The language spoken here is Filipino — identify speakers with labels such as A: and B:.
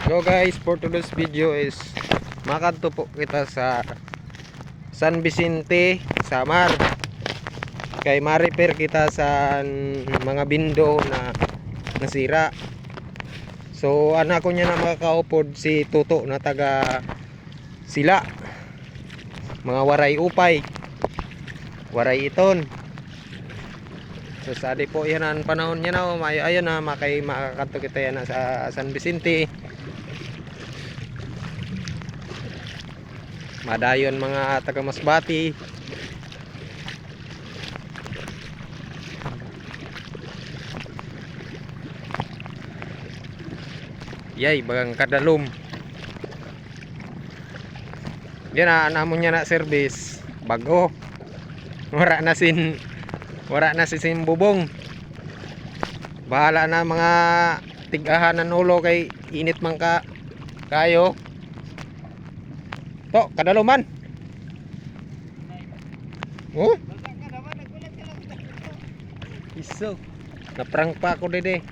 A: So guys, for today's video is makadto po kita sa San Vicente, Samar. Kay ma-repair kita sa mga bindo na nasira. So anak ko niya na makakaupod si Tuto na taga Sila. Mga waray upay. Waray iton. So sadi po yan ang panahon niya na ayun na makakadto kita yan sa San Vicente. Madayon mga taga Masbati. Yay, bagang kadalom. Yan na namon niya na service bago. Wala na sin bubong. Bahala na mga tigahan ng ulo kay init man kayo. To, kadaluman. Oh? Iso. Naprang pa ako dede.